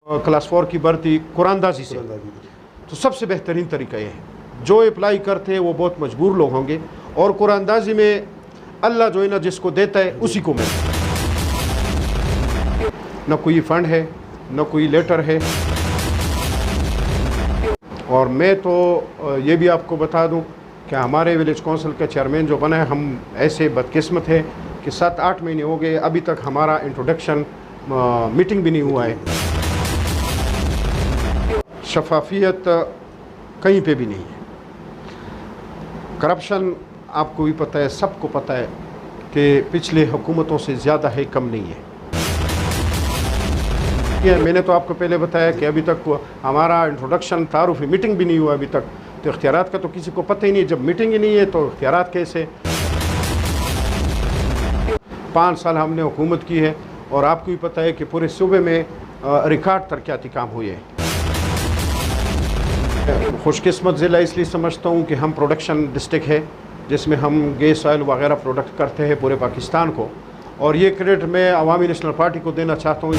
Class 4 की भर्ती कुरानदाजी से, तो सबसे बेहतरीन तरीका ये है। जो अप्लाई करते हैं वो बहुत मजबूर लोग होंगे, और कुरानदाजी में अल्लाह जो है ना जिसको देता है उसी को मिलता है। न कोई फ़ंड है, न कोई लेटर है। और मैं तो ये भी आपको बता दूं कि हमारे विलेज काउंसिल का चेयरमैन जो बना है, हम ऐसे बदकिस्मत है कि 7-8 महीने हो गए, अभी तक हमारा इंट्रोडक्शन मीटिंग भी नहीं हुआ है। शफाफियत कहीं पे भी नहीं है। करप्शन आपको भी पता है, सबको पता है कि पिछले हुकूमतों से ज़्यादा है, कम नहीं है। मैंने तो आपको पहले बताया कि अभी तक हमारा इंट्रोडक्शन तारुफ़ी मीटिंग भी नहीं हुआ अभी तक, तो इख्तियारात का तो किसी को पता ही नहीं। जब मीटिंग ही नहीं है तो इख्तियारात कैसे? 5 साल हमने हुकूमत की है, और आपको भी पता है कि पूरे सूबे में रिकॉर्ड तरक्याती काम हुए हैं। खुशकिस्मत ज़िला इसलिए समझता हूँ कि हम प्रोडक्शन डिस्ट्रिक्ट है, जिसमें हम गैस ऑयल वगैरह प्रोडक्ट करते हैं पूरे पाकिस्तान को, और ये क्रेडिट मैं अवामी नेशनल पार्टी को देना चाहता हूँ।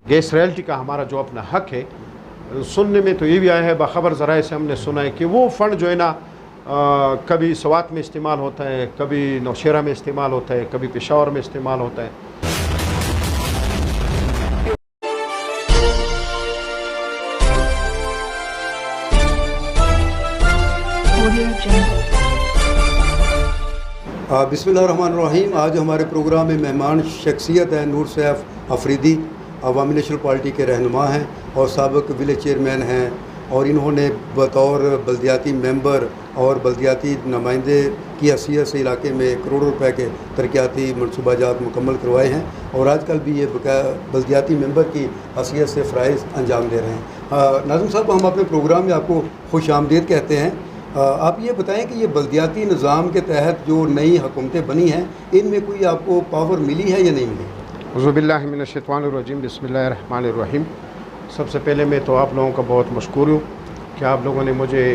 गैस रॉयल्टी का हमारा जो अपना हक है, सुनने में तो ये भी आया है, बाखबर ज़राए से हमने सुना है कि वो फ़ंड जो है ना कभी सवात में इस्तेमाल होता है, कभी नौशेरा में इस्तेमाल होता है, कभी पेशावर में इस्तेमाल होता है। बिस्मिल्लाहिर्रहमानिर्रहीम। आज हमारे प्रोग्राम में मेहमान शख्सियत हैं नूर सैफ अफरीदी, अवामी नेशनल पार्टी के रहनुमा हैं और साबिक़ विलेज चेयरमैन हैं, और इन्होंने बतौर बल्दियाती मेंबर और बल्दियाती नुमाइंदे की हैसियत से इलाके में करोड़ों रुपए के तरक्याती मनसूबाजात मुकम्मल करवाए हैं, और आजकल भी ये बल्दियाती मेंबर की हैसियत से फ़राइज़ अंजाम दे रहे हैं। नाज़िम साहब, हम अपने प्रोग्राम में आपको खुश आमदीद कहते हैं। आप ये बताएं कि ये बल्दियाती निज़ाम के तहत जो नई हुकूमतें बनी हैं, इनमें कोई आपको पावर मिली है या नहीं मिली? औज़ुबिल्लाहि मिनश्शैतानिर्रजीम, बिस्मिल्लाहिर्रहमानिर्रहीम। सबसे पहले मैं तो आप लोगों का बहुत मशकूर हूँ कि आप लोगों ने मुझे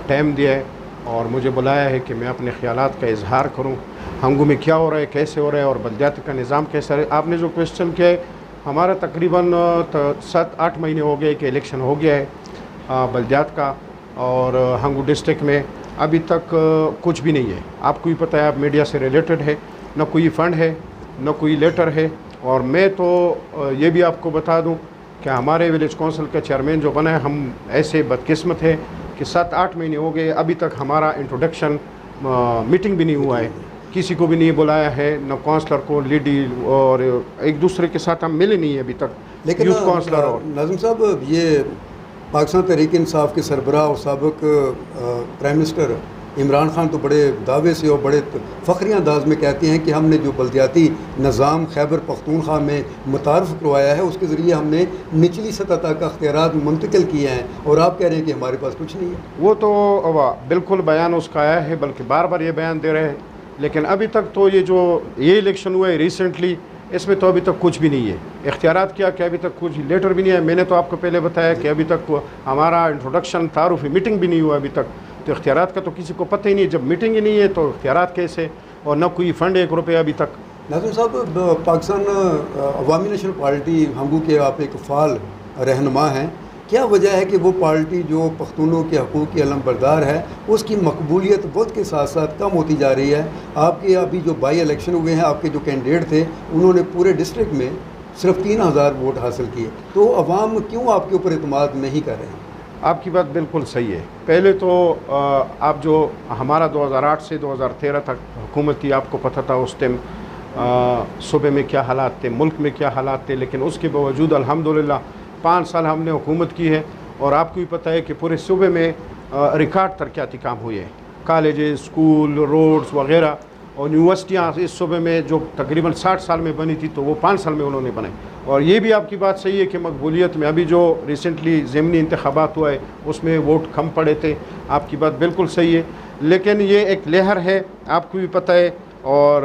टाइम दिया है और मुझे बुलाया है कि मैं अपने ख़यालात का इजहार करूँ, हंगू में क्या हो रहा है, कैसे हो रहा है, और बल्दियात का निज़ाम कैसा है। आपने जो क्वेश्चन किया है, हमारा तकरीबन 7-8 महीने हो गए कि इलेक्शन हो गया है बल्दियात का, और हंगू डिस्ट्रिक्ट में अभी तक कुछ भी नहीं है। आपको भी पता है, आप मीडिया से रिलेटेड है, न कोई फ़ंड है, न कोई लेटर है। और मैं तो ये भी आपको बता दूं कि हमारे विलेज काउंसिल का चेयरमैन जो बना है, हम ऐसे बदकिस्मत है कि 7-8 महीने हो गए, अभी तक हमारा इंट्रोडक्शन मीटिंग भी नहीं हुआ है। किसी को भी नहीं बुलाया है, न काउंसलर को, लीडी, और एक दूसरे के साथ हम मिले नहीं है अभी तक। लेकिन यूथ काउंसलर और नाज़िम साहब, ये पाकिस्तान तहरीक इंसाफ के सरबराह और साबिक़ प्राइम मिनिस्टर इमरान खान तो बड़े दावे से और बड़े फ़ख्री अंदाज में कहते हैं कि हमने जो बल्दियाती निज़ाम खैबर पख्तूनख्वा में मुतारफ़ करवाया है, उसके ज़रिए हमने निचली सतह तक अख्तियारात मुंतकिल किए हैं, और आप कह रहे हैं कि हमारे पास कुछ नहीं है। वो तो बिल्कुल बयान उसका आया है, बल्कि बार बार ये बयान दे रहे हैं, लेकिन अभी तक तो ये इलेक्शन हुआ है रिसेंटली, इसमें तो अभी तक कुछ भी नहीं है। इख्तियारात किया कि अभी तक कुछ लेटर भी नहीं है। मैंने तो आपको पहले बताया कि अभी तक हमारा इंट्रोडक्शन तारुफ़ी मीटिंग भी नहीं हुआ अभी तक, तो इख्तियारात का तो किसी को पता ही नहीं है। जब मीटिंग ही नहीं है तो इख्तियारात कैसे? और न कोई फ़ंड 1 रुपया अभी तक। नाज़िम साहब, पाकिस्तान अवामी नेशनल पार्टी हंगू के आप एक फ़ाल रहनुमा हैं, क्या वजह है कि वो पार्टी जो पख्तूनों के हकूक़ की अलमबरदार है, उसकी मकबूलियत वक्त के साथ साथ कम होती जा रही है? आपके अभी जो बाई इलेक्शन हुए हैं, आपके जो कैंडिडेट थे, उन्होंने पूरे डिस्ट्रिक्ट में सिर्फ 3000 वोट हासिल किए, तो अवाम क्यों आपके ऊपर एतमाद नहीं कर रहे हैं? आपकी बात बिल्कुल सही है। पहले तो आप जो हमारा 2008 से 2013 तक हुकूमत थी, आपको पता था उस टाइम सूबे में क्या हालात थे, मुल्क में क्या हालात थे, लेकिन उसके बावजूद अल्हम्दुलिल्लाह 5 साल हमने हुकूमत की है, और आपको भी पता है कि पूरे सूबे में रिकॉर्ड तरक्याती काम हुए हैं। कॉलेजेस, स्कूल, रोड्स वगैरह, और यूनिवर्सिटियाँ इस सूबे में जो तकरीबन 60 साल में बनी थी, तो वो 5 साल में उन्होंने बनाई। और ये भी आपकी बात सही है कि मकबूलियत में अभी जो रिसेंटली ज़मीनी इंतखाबात हुआ है, उसमें वोट कम पड़े थे। आपकी बात बिल्कुल सही है, लेकिन ये एक लहर है, आपको भी पता है, और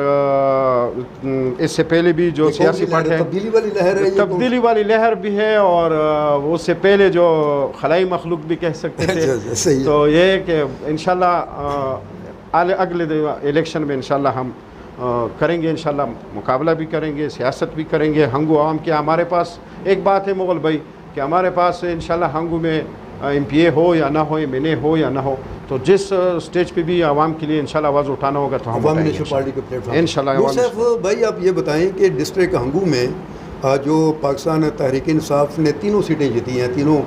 इससे पहले भी जो सियासी पार्टी है, तब्दीली वाली लहर है, तब्दीली वाली लहर भी है, और उससे पहले जो खलाई मखलूक भी कह सकते थे। तो ये कि इंशाल्लाह अगले इलेक्शन में इंशाल्लाह हम करेंगे इंशाल्लाह, मुकाबला भी करेंगे, सियासत भी करेंगे हंगू आवाम के। हमारे पास एक बात है मुग़ल भाई कि हमारे पास इंशाल्लाह हंगू में MPA हो या ना हो, MNA हो या ना हो, तो जिस स्टेज पे भी आवाम के लिए इंशाल्लाह आवाज़ उठाना होगा तो हम अवामी नेशनल पार्टी के प्लेटफॉर्म इंशाल्लाह। यूसुफ भाई आप ये बताएं कि डिस्ट्रिक्ट हंगू में जो पाकिस्तान तहरीक इंसाफ ने तीनों सीटें जीती हैं, तीनों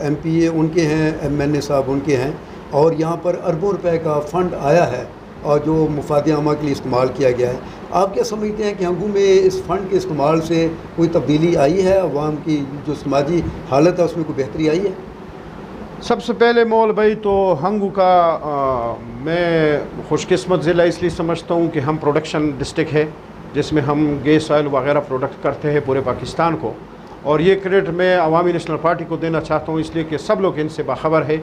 MPA उनके हैं, MNA साहब उनके हैं, और यहाँ पर अरबों रुपए का फ़ंड आया है और जो मुफाद आमा के लिए इस्तेमाल किया गया है। आप क्या समझते हैं कि हंगू में इस फ़ंड के इस्तेमाल से कोई तब्दीली आई है, अवाम की जो समाजी हालत है उसमें कोई बेहतरी आई है? सबसे पहले मौल भाई तो हंगू का मैं खुशकिस्मत ज़िला इसलिए समझता हूँ कि हम प्रोडक्शन डिस्ट्रिक्ट है जिसमें हम गैस ऑयल वगैरह प्रोडक्ट करते हैं पूरे पाकिस्तान को, और ये क्रेडिट मैं अवामी नेशनल पार्टी को देना चाहता हूँ इसलिए कि सब लोग इनसे बाखबर है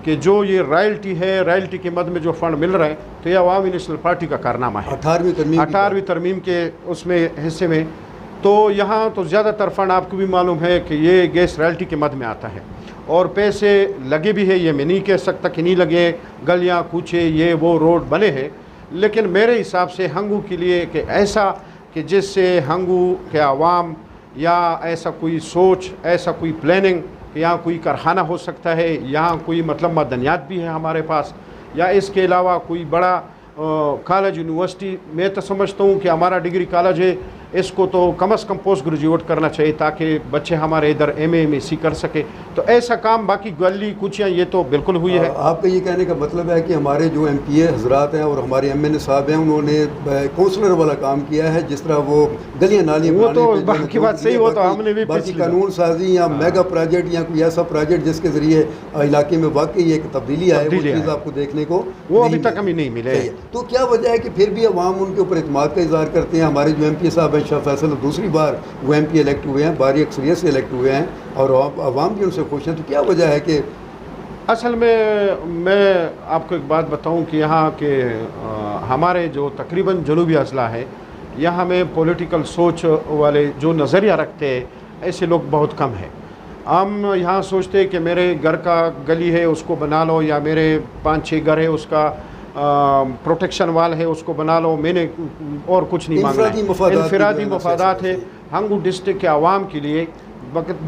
कि जो ये रॉयल्टी है, रॉयल्टी के मद में जो फ़ंड मिल रहा है तो ये अवामी नेशनल पार्टी का कारनामा है। 18वीं तरमीम के उसमें हिस्से में तो यहाँ तो ज़्यादातर फ़ंड आपको भी मालूम है कि ये गैस रॉयल्टी के मद में आता है, और पैसे लगे भी है, ये मैं नहीं कह सकता कि नहीं लगे, गलियाँ कूचे ये वो रोड बने हैं, लेकिन मेरे हिसाब से हंगू के लिए कि ऐसा कि जिससे हंगू के आवाम या ऐसा कोई सोच, ऐसा कोई प्लानिंग कि यहाँ कोई कारखाना हो सकता है, यहाँ कोई मतलब मदनियात भी है हमारे पास, या इसके अलावा कोई बड़ा कॉलेज यूनिवर्सिटी, मैं तो समझता हूँ कि हमारा डिग्री कॉलेज है, इसको तो कम से कम पोस्ट ग्रेजुएट करना चाहिए ताकि बच्चे हमारे इधर MA MSc कर सके। तो ऐसा काम बाकी गली कुचियाँ ये तो बिल्कुल हुई है। आपका ये कहने का मतलब है कि हमारे जो MPA हजरात हैं और हमारे MNA साहब हैं उन्होंने काउंसलर वाला काम किया है, जिस तरह वो गलियाँ नालियाँ, वो तो बाकी बात सही, वो तो हमने भी बाकी कानून साजी या मेगा प्रोजेक्ट या कोई ऐसा प्रोजेक्ट जिसके ज़रिए इलाके में वाकई एक तब्दीली आए, वो चीज़ आपको देखने को वो अभी तक हमें नहीं मिले। तो क्या वजह है कि फिर भी अवाम उनके ऊपर इत्मीनान का इज़हार करते हैं? हमारे जो MPA साहब हैं शाह फैसल दूसरी बार वो MP इलेक्ट हुए हैं, भारी अक्सरियत से इलेक्ट हुए हैं, और अवाम भी उनसे खुश हैं, तो क्या वजह है कि असल में मैं आपको एक बात बताऊं कि यहाँ के हमारे जो तकरीबन जनूबी अजला है, यहाँ में पॉलिटिकल सोच वाले जो नज़रिया रखते हैं ऐसे लोग बहुत कम हैं। हम यहाँ सोचते हैं कि मेरे घर का गली है उसको बना लो, या मेरे 5-6 घर है उसका प्रोटेक्शन वाल है उसको बना लो, मैंने और कुछ नहीं मांगना है। इनफरादी मफादात है। हंगू डिस्ट्रिक्ट के आवाम के लिए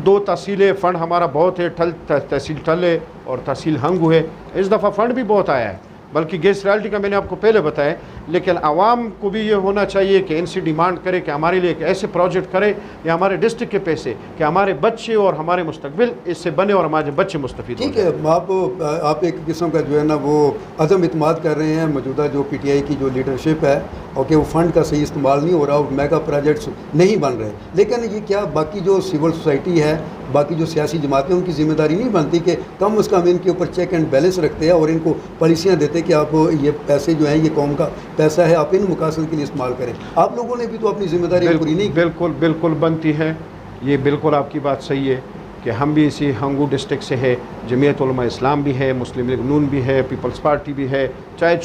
2 तहसीलें फ़ंड हमारा बहुत है, तहसील ठल है और तहसील हंगू है। इस दफ़ा फ़ंड भी बहुत आया है, बल्कि गैस रॉयल्टी का मैंने आपको पहले बताया, लेकिन आवाम को भी ये होना चाहिए कि इनसे डिमांड करे कि हमारे लिए एक ऐसे प्रोजेक्ट करे या हमारे डिस्ट्रिक्ट के पैसे कि हमारे बच्चे और हमारे मुस्तकबिल इससे बने और हमारे बच्चे मुस्तफीद। ठीक है, आप एक किस्म का जो है ना वो अज़म इत्मीनान कर रहे हैं मौजूदा जो PTI की जो लीडरशिप है, और कि वो फ़ंड का सही इस्तेमाल नहीं हो रहा, मेगा प्रोजेक्ट्स नहीं बन रहे। लेकिन ये क्या बाकी जो सिविल सोसाइटी है, बाकी जो सियासी जमातें, उनकी जिम्मेदारी नहीं बनती कि कम अज़ कम इनके ऊपर चेक एंड बैलेंस रखते हैं और इनको पॉलिसियाँ देते कि आप ये पैसे जो हैं ये कौम का पैसा है, आप इन मकासद के लिए इस्तेमाल करें? आप लोगों ने भी तो अपनी जिम्मेदारी पूरी नहीं की। बिल्कुल बनती है, ये बिल्कुल आपकी बात सही है कि हम भी इसी हंगू डिस्ट्रिक्ट से है, जमीयत उलमा इस्लाम भी है, मुस्लिम लीग नून भी है, पीपल्स पार्टी भी है, चाहे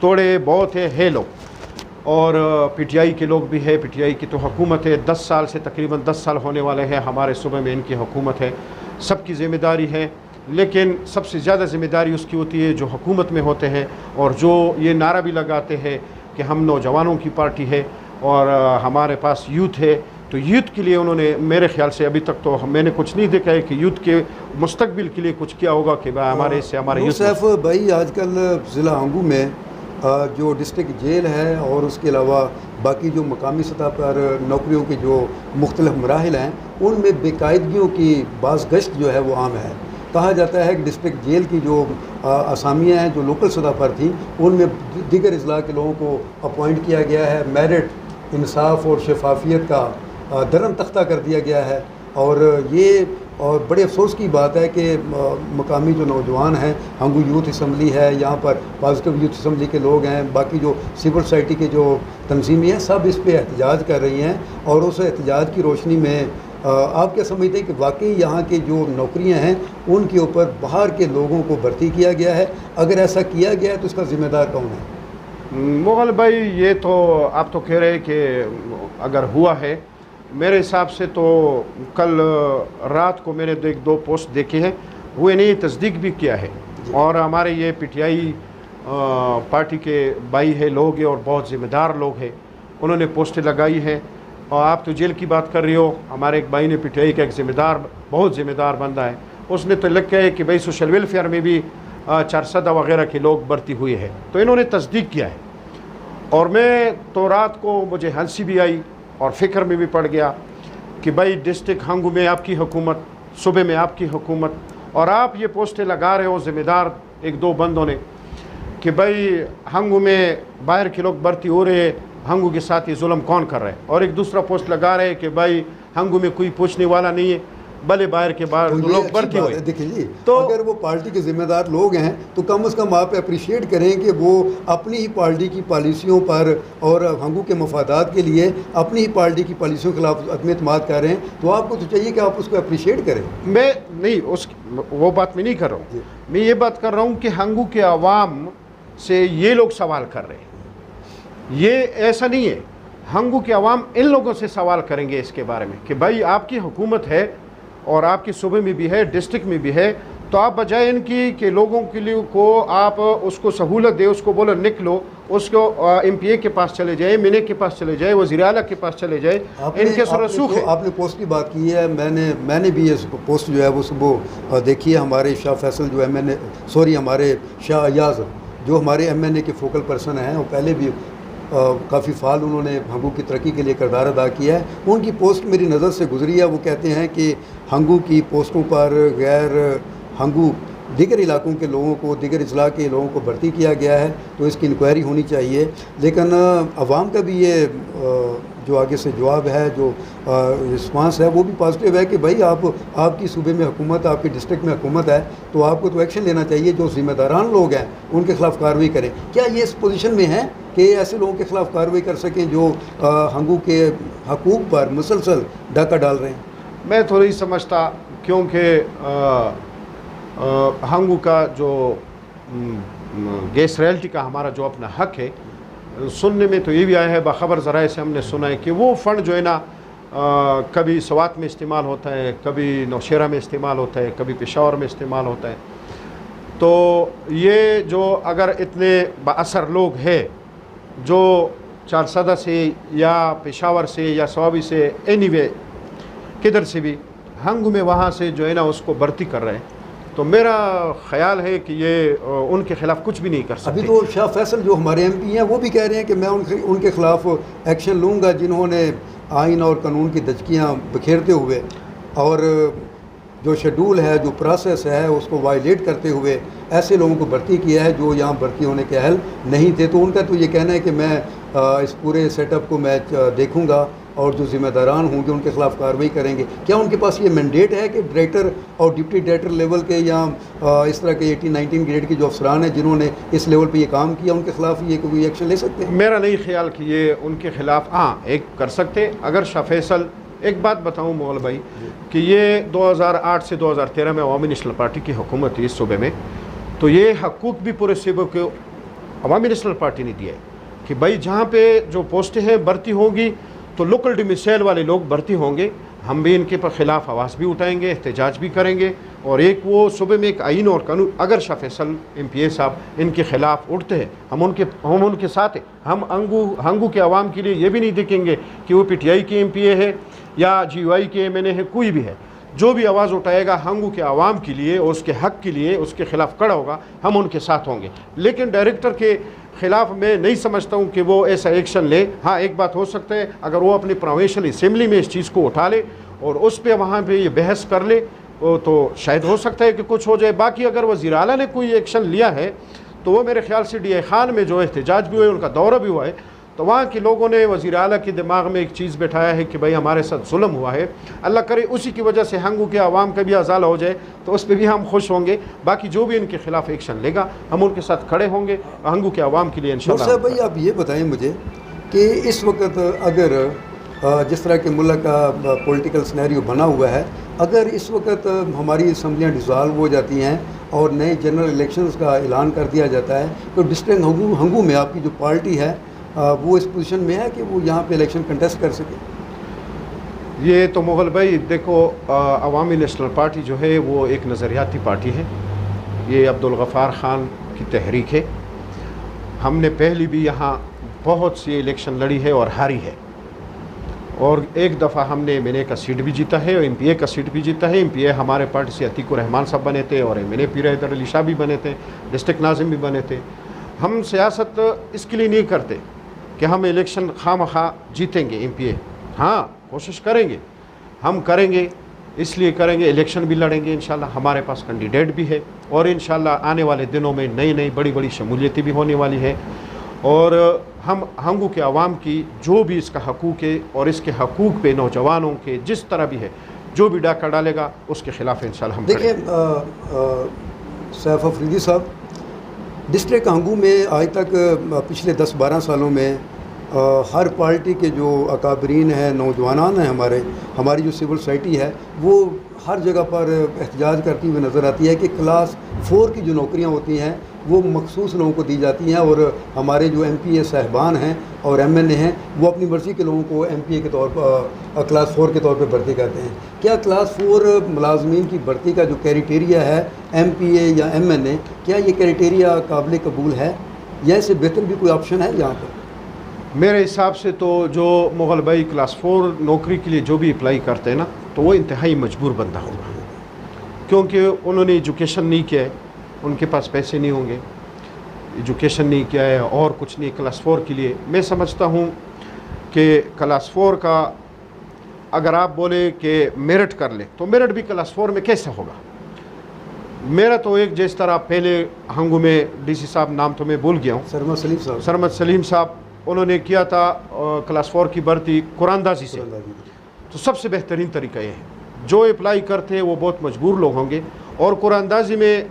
थोड़े बहुत है लोग, और PTI के लोग भी है। PTI की तो हुकूमत है, 10 साल से तकरीबन 10 साल होने वाले हैं हमारे सूबे में इनकी हुकूमत है, सबकी ज़िम्मेदारी है। लेकिन सबसे ज़्यादा ज़िम्मेदारी उसकी होती है जो हुकूमत में होते हैं और जो ये नारा भी लगाते हैं कि हम नौजवानों की पार्टी है और हमारे पास यूथ है। तो यूथ के लिए उन्होंने मेरे ख्याल से अभी तक तो मैंने कुछ नहीं देखा है कि यूथ के मुस्तकबिल के लिए कुछ किया होगा कि हमारे इससे हमारे यूसुफ भाई आजकल ज़िला हंगू में जो डिस्ट्रिक्ट जेल है और उसके अलावा बाकी जो मकामी सतह पर नौकरियों के जो मुख्तलिफ मराहिल हैं, उनमें बेकायदगियों की बाज़ गश्त जो है वो आम है। कहा जाता है कि डिस्ट्रिक्ट जेल की जो असामियाँ हैं जो लोकल सतह पर थी, उनमें दीगर अजला के लोगों को अपॉइंट किया गया है, मेरिट, इंसाफ और शफाफियत का दरन तख्ता कर दिया गया है। और बड़े अफसोस की बात है कि मकामी जो नौजवान हैं, हंगू यूथ असम्बली है, यहाँ पर पॉजिटिव यूथ असम्बली के लोग हैं, बाकी जो सिविल सोसाइटी के जो तंजीमें हैं, सब इस पर एहतजाज कर रही हैं। और उस एहतजाज की रोशनी में आप क्या समझते हैं कि वाकई यहाँ के जो नौकरियाँ हैं उनके ऊपर बाहर के लोगों को भर्ती किया गया है? अगर ऐसा किया गया है तो उसका ज़िम्मेदार कौन है? मुग़ल भाई, ये तो आप तो कह रहे हैं कि अगर हुआ है, मेरे हिसाब से तो कल रात को मैंने 1-2 पोस्ट देखे हैं, हुए नहीं, तस्दीक भी किया है। और हमारे ये PTI पार्टी के भाई है, लोग हैं और बहुत ज़िम्मेदार लोग हैं, उन्होंने पोस्टें लगाई हैं। और आप तो जेल की बात कर रही हो, हमारे एक भाई ने पीटीआई का एक ज़िम्मेदार, बहुत ज़िम्मेदार बंदा है, उसने तो लिखा है कि भाई सोशल वेलफेयर में भी 400 वगैरह के लोग भर्ती हुए हैं। तो इन्होंने तस्दीक किया है। और मैं तो रात को मुझे हंसी भी आई और फ़िक्र में भी पड़ गया कि भाई डिस्ट्रिक्ट हंगू में आपकी हुकूमत, सूबे में आपकी हुकूमत, और आप ये पोस्टें लगा रहे हो ज़िम्मेदार एक दो बंदों ने कि भाई हंगू में बाहर के लोग भर्ती हो रहे हैं, हंगू के साथ ये जुल्म कौन कर रहा है। और एक दूसरा पोस्ट लगा रहे हैं कि भाई हंगू में कोई पूछने वाला नहीं है, भले बाहर के बाहर तो लोग भर्ती हुए। देखिए जी, तो अगर वो पार्टी के जिम्मेदार लोग हैं तो कम से कम आप अप्रिशिएट करें कि वो अपनी ही पार्टी की पॉलिसियों पर और हंगू के मफादात के लिए अपनी ही पार्टी की पॉलिसियों के खिलाफ अदम एतमाद कर रहे हैं, तो आपको तो चाहिए कि आप उसको अप्रिशिएट करें। मैं नहीं वो बात मैं नहीं कर रहा हूँ, मैं ये बात कर रहा हूँ कि हंगू के अवाम से ये लोग सवाल कर रहे हैं। ये ऐसा नहीं है, हंगू के अवाम इन लोगों से सवाल करेंगे इसके बारे में कि भाई आपकी हुकूमत है और आपके सूबे में भी है, डिस्ट्रिक्ट में भी है, तो आप बजाय इनकी कि लोगों के लिए को आप उसको सहूलत दे, उसको बोलो निकलो, उसको MPA के पास चले जाए, मिने के पास चले जाए, वज़ीर आला के पास चले जाए, इनके रसूख है। आपने पोस्ट की बात की है, मैंने भी ये पोस्ट जो है वो सुबह देखी है। हमारे शाह फैसल जो हमारे शाह अयाज जो हमारे MNA के फोकल पर्सन हैं, वो पहले भी काफ़ी फाल उन्होंने हंगू की तरक्की के लिए किरदार अदा किया है। उनकी पोस्ट मेरी नज़र से गुजरी है। वो कहते हैं कि हंगू की पोस्टों पर गैर हंगू दीगर इलाकों के लोगों को, दीगर अजला के लोगों को भर्ती किया गया है, तो इसकी इंक्वायरी होनी चाहिए। लेकिन अवाम का भी ये जो आगे से जवाब है, जो रिस्पांस है, वो भी पॉजिटिव है कि भाई आपकी सूबे में हुकूमत, आपकी डिस्ट्रिक्ट में हुकूमत है, तो आपको तो एक्शन लेना चाहिए। जो जिम्मेदारान लोग हैं उनके खिलाफ कार्रवाई करें। क्या ये इस पोजीशन में है कि ऐसे लोगों के खिलाफ कार्रवाई कर सकें जो हंगू के हकूक़ पर मुसलसल डाका डाल रहे हैं? मैं तो नहीं समझता, क्योंकि हंगू का जो गैस रॉयल्टी का हमारा जो अपना हक है, सुनने में तो ये भी आया है, बाखबर ज़राए से हमने सुना है कि वो फ़ंड जो है ना कभी सवात में इस्तेमाल होता है, कभी नौशेरा में इस्तेमाल होता है, कभी पेशावर में इस्तेमाल होता है। तो ये जो अगर इतने बाअसर लोग हैं जो 400 से या पेशावर से या सवाबी से, एनीवे किधर से भी हंगू में वहाँ से जो है ना उसको भर्ती कर रहे हैं, तो मेरा ख्याल है कि ये उनके खिलाफ कुछ भी नहीं कर सकते। अभी तो शाह फैसल जो हमारे MP हैं वो भी कह रहे हैं कि मैं उनके खिलाफ एक्शन लूँगा जिन्होंने आइन और कानून की दचकियाँ बिखेरते हुए और जो शेड्यूल है, जो प्रोसेस है, उसको वायलेट करते हुए ऐसे लोगों को भर्ती किया है जो यहाँ भर्ती होने के अहल नहीं थे। तो उनका तो ये कहना है कि मैं इस पूरे सेटअप को मैं देखूँगा और जो जिम्मेदारान होंगे उनके खिलाफ कार्रवाई करेंगे। क्या उनके पास ये मैंडेट है कि डायरेक्टर और डिप्टी डायरेक्टर लेवल के या इस तरह के 18-19 ग्रेड के जो अफसरान हैं जिन्होंने इस लेवल पे ये काम किया, उनके खिलाफ ये कोई एक्शन ले सकते हैं? मेरा नहीं ख्याल कि ये उनके खिलाफ एक कर सकते। अगर शाह फैसल, एक बात बताऊँ मोगल भाई कि ये 2008 से 2013 में अवामी नेशनल पार्टी की हुकूमत थी इस सूबे में, तो ये हकूक़ भी पूरे सूबे को अवामी नेशनल पार्टी ने दिया है कि भाई जहाँ पे जो पोस्टें हैं भर्ती होंगी तो लोकल डोमिसाइल वाले लोग भर्ती होंगे, हम भी इनके पर ख़िलाफ़ आवाज़ भी उठाएंगे, एहतजाज भी करेंगे। और एक वो सूबे में एक आइन और कानून, अगर शाह फैसल MPA साहब इनके ख़िलाफ़ उठते हैं, हम उनके साथ हैं। हम हंगू के अवाम के लिए ये भी नहीं देखेंगे कि वो PTI के MPA है या GUI के MNA है, कोई भी है, जो भी आवाज़ उठाएगा हंगू के अवाम के लिए और उसके हक़ के लिए उसके ख़िलाफ़ खड़ा होगा, हम उनके साथ होंगे। लेकिन डायरेक्टर के ख़िलाफ़ मैं नहीं समझता हूँ कि वो ऐसा एक्शन ले। हाँ, एक बात हो सकता है, अगर वो अपनी प्रोविंशियल असेंबली में इस चीज़ को उठा ले और उस पर वहाँ पे ये बहस कर ले तो शायद हो सकता है कि कुछ हो जाए। बाकी अगर वज़ीर आला ने कोई एक्शन लिया है तो वो मेरे ख्याल से DI खान में जो एहतजाज भी हुए, उनका दौरा भी हुआ है, तो वहाँ के लोगों ने वज़ीर आला के दिमाग में एक चीज़ बैठाया है कि भाई हमारे साथ जुल्म हुआ है, अल्लाह करे उसी की वजह से हंगू के अवाम का भी अजाला हो जाए, तो उस पर भी हम खुश होंगे। बाकी जो भी इनके खिलाफ एक्शन लेगा हम उनके साथ खड़े होंगे हंगू के अवाम के लिए इंशाअल्लाह। भाई आप ये बताएं मुझे कि इस वक्त अगर जिस तरह के मुल्क का पॉलिटिकल सिनेरियो बना हुआ है, अगर इस वक्त हमारी असम्बलियाँ डिज़ॉल्व हो जाती हैं और नए जनरल इलेक्शंस का ऐलान कर दिया जाता है, तो डिस्ट्रिक्ट हंगू में आपकी जो पार्टी है वो इस पोजीशन में है कि वो यहाँ पे इलेक्शन कंटेस्ट कर सके? ये तो मुग़ल भाई देखो, अवामी नेशनल पार्टी जो है वो एक नज़रियाती पार्टी है। ये अब्दुल गफ़ार ख़ान की तहरीक है हमने पहले भी यहाँ बहुत सी इलेक्शन लड़ी है और हारी है, और एक दफ़ा हमने MNA का सीट भी जीता है और MPA का सीट भी जीता है। MPA हमारे पार्टी से अतीकुर रहमान साहब बने थे और MNA पीर हैदर अली शाह भी बने थे, डिस्ट्रिक्ट नाज़िम भी बने थे। हम सियासत इसके लिए नहीं करते कि हम इलेक्शन खामखा जीतेंगे MPA, हाँ कोशिश करेंगे, हम करेंगे, इसलिए करेंगे, इलेक्शन भी लड़ेंगे इंशाल्लाह। हमारे पास कैंडिडेट भी है और इंशाल्लाह आने वाले दिनों में नई नई बड़ी बड़ी शमूलियतें भी होने वाली है, और हम हंगू के आवाम की जो भी इसका हकूक़ है और इसके हकूक़ पे नौजवानों के जिस तरह भी है जो भी डाका डालेगा उसके ख़िलाफ़ इंशाल्लाह हम देखिए सैफ अफरीदी साहब, डिस्ट्रिक्ट हंगू में आज तक पिछले 10-12 सालों में हर पार्टी के जो अकाबरीन हैं, नौजवान हैं, हमारी जो सिविल सोसाइटी है वो हर जगह पर एहतजाज करती हुई नज़र आती है कि क्लास 4 की जो नौकरियां होती हैं वो मखसूस लोगों को दी जाती हैं, और हमारे जो MPA साहबान हैं और MNA हैं वो अपनी मर्ज़ी के लोगों को MPA के तौर पर क्लास 4 के तौर पर भर्ती करते हैं। क्या क्लास 4 मुलाजमीन की भर्ती का जो क्राइटेरिया है MPA या MNA, क्या ये क्राइटेरिया काबिल कबूल है या इससे बेहतर भी कोई ऑप्शन है यहाँ पर? मेरे हिसाब से तो जो मुग़ल भाई क्लास 4 नौकरी के लिए जो भी अप्लाई करते हैं ना, तो वो इंतहाई मजबूर बंदा होगा, क्योंकि उन्होंने एजुकेशन नहीं किया है, उनके पास पैसे नहीं होंगे, एजुकेशन नहीं किया है और कुछ नहीं। क्लास 4 के लिए मैं समझता हूँ कि क्लास 4 का अगर आप बोले कि मेरिट कर ले तो मेरिट भी क्लास 4 में कैसे होगा? मेरा तो एक जिस तरह पहले हंगू में DC साहब, नाम तो मैं भूल गया हूँ, सरमद सलीम साहब, उन्होंने किया था क्लास 4 की भर्ती कुरानदाजी से। तो सबसे बेहतरीन तरीका ये है, जो अप्लाई करते हैं वो बहुत मजबूर लोग होंगे, और कुरानदाजी में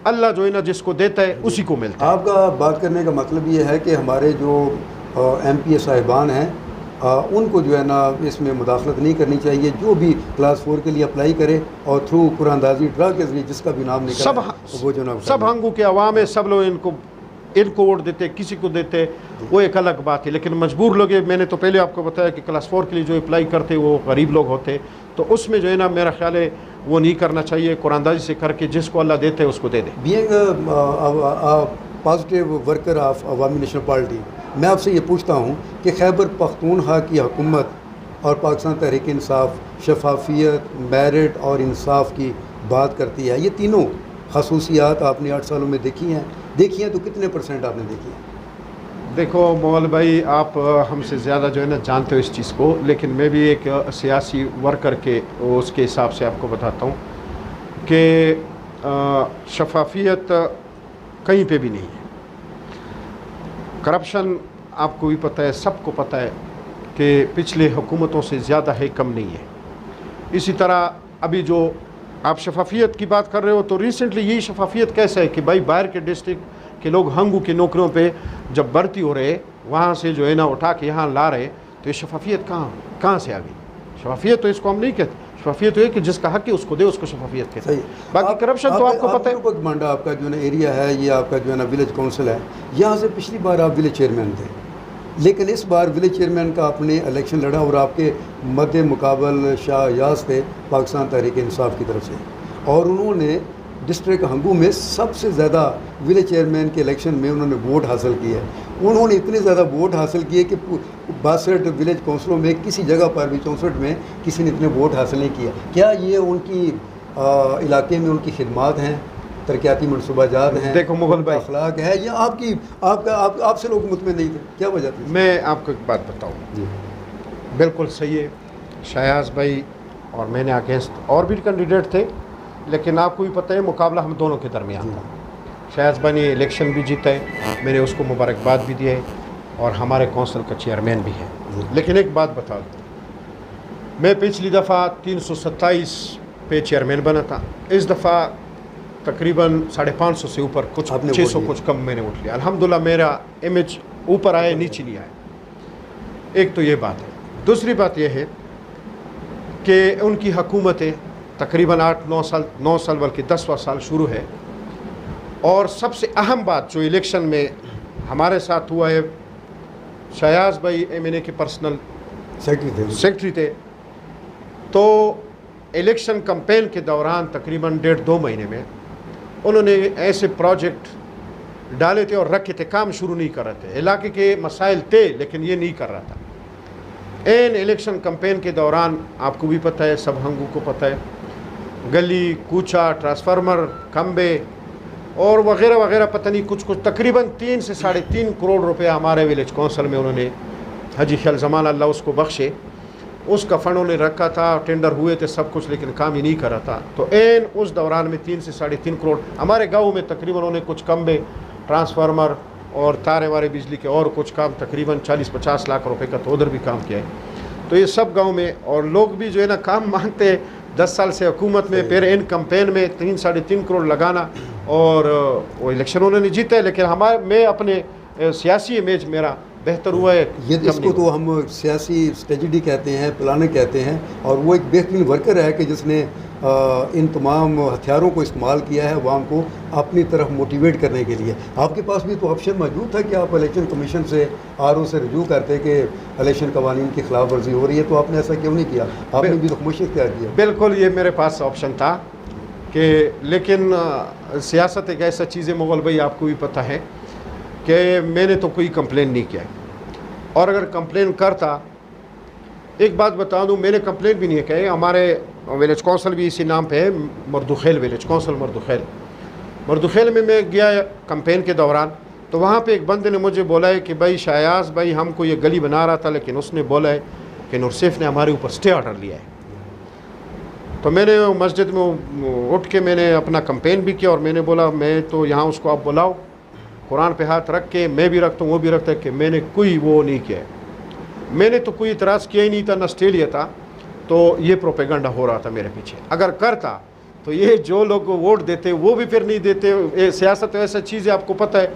अल्लाह जो है ना जिसको देता है उसी को मिलता है। आपका बात करने का मतलब ये है कि हमारे जो MPA साहिबान हैं उनको जो है ना इसमें मुदाखलत नहीं करनी चाहिए, जो भी क्लास 4 के लिए अप्लाई करे और थ्रू कुरानदाजी ड्रा के जरिए जिसका भी नाम निकले वो जो ना सब हंगू के अवाम है, सब लोग इनको वोट देते, किसी को देते, वो एक अलग बात है, लेकिन मजबूर लोग, मैंने तो पहले आपको बताया कि क्लास 4 के लिए जो अप्लाई करते वो गरीब लोग होते, तो उसमें जो है ना मेरा ख्याल है वो नहीं करना चाहिए, कुरानदाजी से करके जिसको अल्लाह देते है उसको दे दे। Being positive worker of Awami national party, मैं आपसे ये पूछता हूँ कि खैबर पख्तूनख्वा की हुकूमत और पाकिस्तान तहरीक इंसाफ शफाफियत, मेरिट और इंसाफ की बात करती है, ये तीनों खसूसियात आपने 8 सालों में देखी हैं तो कितने % आपने देखी हैं? देखो मौल भाई, आप हमसे ज़्यादा जो है ना जानते हो इस चीज़ को, लेकिन मैं भी एक सियासी वर्कर के उसके हिसाब से आपको बताता हूँ कि शफाफियत कहीं पे भी नहीं है। करप्शन आपको भी पता है, सबको पता है कि पिछले हुकूमतों से ज़्यादा है, कम नहीं है। इसी तरह अभी जो आप शफाफियत की बात कर रहे हो, तो रिसेंटली यही शफाफियत कैसे है कि भाई बाहर के डिस्ट्रिक्ट के लोग हंगू की नौकरियों पे जब भर्ती हो रहे, वहाँ से जो है ना उठा के यहाँ ला रहे, तो ये शफाफियत कहाँ से आ गई? शफाफियत तो इसको हम नहीं कहते, शफाफियत तो है कि जिसका हक है उसको दे, उसको शफाफियत कहते हैं। बाकी करप्शन तो आपको पता है। मांडा आपका जो ना एरिया है, ये आपका जो है ना विलेज काउंसिल है, यहाँ से पिछली बार आप विलेज चेयरमैन थे, लेकिन इस बार विलेज चेयरमैन का आपने इलेक्शन लड़ा और आपके मद्दे मुकाबल शाह यास थे पाकिस्तान तहरीक इंसाफ की तरफ से, और उन्होंने डिस्ट्रिक्ट हंगू में सबसे ज़्यादा विलेज चेयरमैन के इलेक्शन में उन्होंने वोट हासिल किए। उन्होंने इतने ज़्यादा वोट हासिल किए कि 62 विलेज काउंसिलों में किसी जगह पर भी 64 में किसी ने इतने वोट हासिल नहीं किया। क्या ये उनकी इलाके में उनकी खिदमात हैं, तरक्याती मनसूबाजात हैं, देखो मुग़ल भाई, अखलाक है, या आपसे लोग मुतमिन नहीं थे? क्या वजह थी? मैं आपको एक बात बताऊँ, बिल्कुल सही है, शायाज भाई और मैंने अगेंस्ट और भी कैंडिडेट थे, लेकिन आपको भी पता है मुकाबला हम दोनों के दरमियान था। शायाज भाई ने इलेक्शन भी जीता है, मैंने उसको मुबारकबाद भी दी है और हमारे कौंसिल का चेयरमैन भी है। लेकिन एक बात बता दूँ, मैं पिछली दफ़ा 327 पे चेयरमैन बना था, इस दफ़ा तकरीबन 550 से ऊपर, कुछ 600 कुछ कम मैंने वोट लिया। अल्हम्दुलिल्लाह मेरा इमेज ऊपर आया, नीचे नहीं आया। एक तो ये बात है। दूसरी बात यह है कि उनकी हुकूमतें तकरीबन 8-9 साल बल्कि 10वां साल शुरू है, और सबसे अहम बात जो इलेक्शन में हमारे साथ हुआ है, शयाज भाई MNA के पर्सनल सेक्रेटरी थे, तो इलेक्शन कैंपेन के दौरान तकरीबन 1.5-2 महीने में उन्होंने ऐसे प्रोजेक्ट डाले थे और रखे थे, काम शुरू नहीं कर रहे थे। इलाके के मसाइल थे लेकिन ये नहीं कर रहा था। एन इलेक्शन कैंपेन के दौरान आपको भी पता है, सब हंगू को पता है, गली कूचा, ट्रांसफार्मर, खंबे और वगैरह वगैरह, पता नहीं कुछ तकरीबन 3 से 3.5 करोड़ रुपए हमारे विलेज कौंसिल में उन्होंने, हाजी ख्याल जमान अल्लाह उसको बख्शे, उसका फंड उन्होंने रखा था, टेंडर हुए थे सब कुछ, लेकिन काम ही नहीं कर रहा था। तो एन उस दौरान में 3 से 3.5 करोड़ हमारे गाँव में तकरीबन उन्होंने कुछ खंबे, ट्रांसफार्मर और तारे वारे बिजली के और कुछ काम तकरीबन 40-50 लाख रुपए का तो उधर भी काम किया है। तो ये सब गांव में, और लोग भी जो है ना काम मांगते हैं 10 साल से हुकूमत में, फिर इन कैंपेन में 3-3.5 करोड़ लगाना, और वो इलेक्शन उन्होंने जीता है, लेकिन मैं अपने सियासी इमेज मेरा बेहतर हुआ है। ये इसको तो हम सियासी स्ट्रेटजी कहते हैं, प्लानिंग कहते हैं, और वो एक बेहतरीन वर्कर है कि जिसने इन तमाम हथियारों को इस्तेमाल किया है अवाम को अपनी तरफ मोटिवेट करने के लिए। आपके पास भी तो ऑप्शन मौजूद था कि आप इलेक्शन कमीशन से, RO से रजू करते कि इलेक्शन कवानीन की खिलाफ वर्जी हो रही है, तो आपने ऐसा क्यों नहीं किया? आपने भी तो खामोशी इख्तियार किया। बिल्कुल, ये मेरे पास ऑप्शन था कि, लेकिन सियासत एक ऐसा चीज़ है मुगल भाई, आपको भी पता है कि मैंने तो कोई कंप्लेन नहीं किया, और अगर कंप्लेन करता, एक बात बता दूं, मैंने कंप्लेन भी नहीं किया। हमारे विलेज कौंसिल भी इसी नाम पे है, मर्दुखेल विलेज कौंसिल मर्दुखेल में मैं गया कंपेन के दौरान, तो वहाँ पे एक बंदे ने मुझे बोला है कि भाई शायाज भाई, हमको ये गली बना रहा था, लेकिन उसने बोला है कि नूरसैफ ने हमारे ऊपर स्टे ऑर्डर लिया है। तो मैंने मस्जिद में उठ के मैंने अपना कंपेन भी किया, और मैंने बोला मैं तो यहाँ उसको आप बुलाओ, कुरान पे हाथ रख के, मैं भी रखता हूँ वो भी रखता है, कि मैंने कोई वो नहीं किया, मैंने तो कोई इतराज़ किया ही नहीं था, न स्टे लिया था। तो ये प्रोपेगेंडा हो रहा था मेरे पीछे। अगर करता तो ये जो लोग वोट देते वो भी फिर नहीं देते। सियासत तो ऐसा चीज़ है, आपको पता है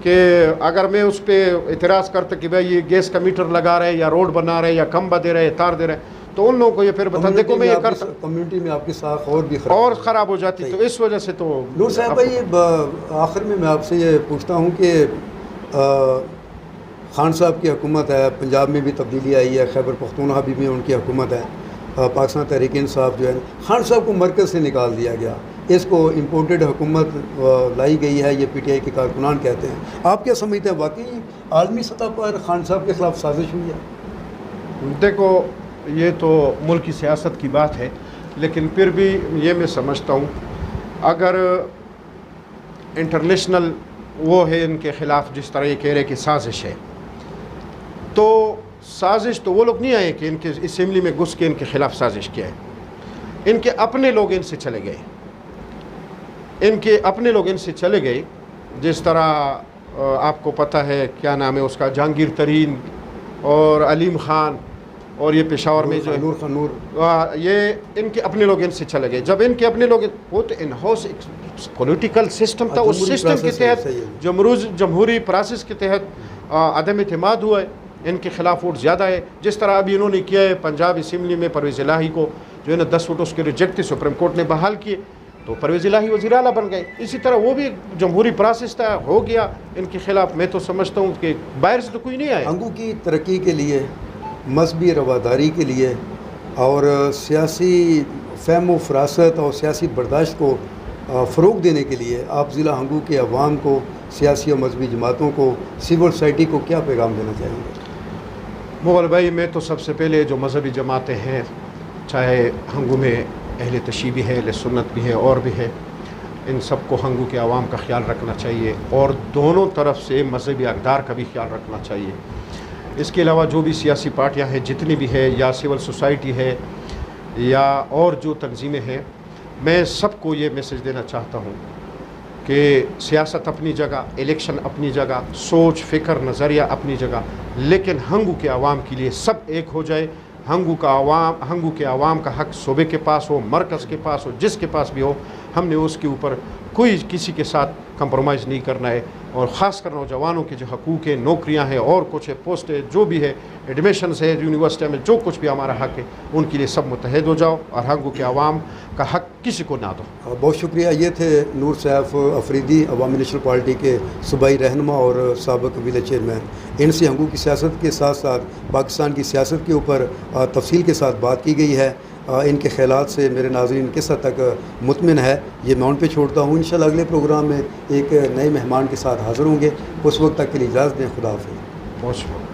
कि अगर मैं उस पर इतराज़ करता कि भाई ये गैस का मीटर लगा रहे, या रोड बना रहे, या खंबा दे रहे, तार दे रहे, तो उन लोगों को ये फिर बता, देखो मैं ये करता, कम्युनिटी में आपकी साख और भी ख़राब हो जाती। तो इस वजह से तो नूर साहब भाई, आखिर में मैं आपसे ये पूछता हूँ कि खान साहब की हुकूमत है, पंजाब में भी तब्दीली आई है, खैबर पख्तूनख्वा भी उनकी हुकूमत है, पाकिस्तान तहरीक इंसाफ जो है, खान साहब को मरकज़ से निकाल दिया गया, इसको इम्पोर्टेड हुकूमत लाई गई है, ये PTI के कारकुनान कहते हैं। आप क्या समझते हैं, वाकई आलमी सतह पर खान साहब के ख़िलाफ़ साजिश हुई है? देखो, ये तो मुल्क की सियासत की बात है, लेकिन फिर भी ये मैं समझता हूँ, अगर इंटरनेशनल वो है इनके ख़िलाफ़, जिस तरह ये कह रहे कि साजिश है, तो साजिश तो वो लोग नहीं आए कि इनके असेंबली में घुस के इनके ख़िलाफ़ साजिश किया है। इनके अपने लोग इनसे चले गए, इनके अपने लोग इनसे चले गए। जिस तरह आपको पता है क्या नाम है उसका, जहांगीर तरीन और अलीम ख़ान, और ये पेशावर में जो है नूर, ये इनके अपने लोग इनसे चले गए। जब इनके अपने लोग, वो तो इन हाउस पॉलिटिकल सिस्टम था, उस सिस्टम के तहत जमहूरी प्रोसेस के तहत अदम एतमाद हुआ है, इनके खिलाफ वोट ज़्यादा है। जिस तरह अभी इन्होंने किया है पंजाब असम्बली में, परवेज़ इलाही को जो है ना 10 वोट उसके रिजेक्ट थे, सुप्रीम कोर्ट ने बहाल किए, तो परवेज़ इलाही वज़ीर आला बन गए। इसी तरह वो भी जमहूरी प्रोसेस था, हो गया इनके खिलाफ। मैं तो समझता हूँ कि बाहर से तो कोई नहीं आया। हंगू की तरक्की के लिए, मजहबी रवादारी के लिए, और सियासी फ़हम फ़रासत और सियासी बर्दाश्त को फ़रोग़ देने के लिए आप ज़िला हंगू के अवाम को, सियासी और मजहबी जमातों को, सिविल सोसाइटी को क्या पैगाम देना चाहेंगे? मुग़ल भाई, मैं तो सबसे पहले जो मजहबी जमातें हैं, चाहे हंगू में अहले तशी भी है, अहले सुन्नत भी है, और भी है, इन सबको हंगू के अवाम का ख्याल रखना चाहिए, और दोनों तरफ से मजहबी अक़दार का भी ख्याल रखना चाहिए। इसके अलावा जो भी सियासी पार्टियाँ हैं, जितनी भी है, या सिविल सोसाइटी है, या और जो तंजीमें हैं, मैं सबको ये मैसेज देना चाहता हूँ कि सियासत अपनी जगह, इलेक्शन अपनी जगह, सोच फ़िक्र नज़रिया अपनी जगह, लेकिन हंगू के अवाम के लिए सब एक हो जाए। हंगू के अवाम का हक़ सूबे के पास हो, मरकज़ के पास हो, जिसके पास भी हो, हमने उसके ऊपर कोई किसी के साथ कंप्रोमाइज़ नहीं करना है। और ख़ासकर नौजवानों के जो हकूक़ है, नौकरियां हैं, और कुछ है, पोस्ट है, जो भी है, एडमिशन्स है यूनिवर्सिटी में, जो कुछ भी हमारा हक़ है, उनके लिए सब मुतहद हो जाओ, और हंगू के अवाम का हक़ किसी को ना दो। बहुत शुक्रिया। ये थे नूर सैफ अफरीदी, अवामी नेशनल पार्टी के सूबाई रहनुमा और साबिक़ विलेज चेयरमैन। इनसे हंगू की सियासत के साथ साथ पाकिस्तान की सियासत के ऊपर तफसील के साथ बात की गई है। इनके ख़यालात से मेरे नाज़रीन किस हद तक मुतमिन है, ये मैं उन पे छोड़ता हूँ। इंशाल्लाह अगले प्रोग्राम में एक नए मेहमान के साथ हाज़िर होंगे। उस वक्त तक के लिए इजाज़त दें। खुदा हाफ़िज़। बहुत शुक्रिया।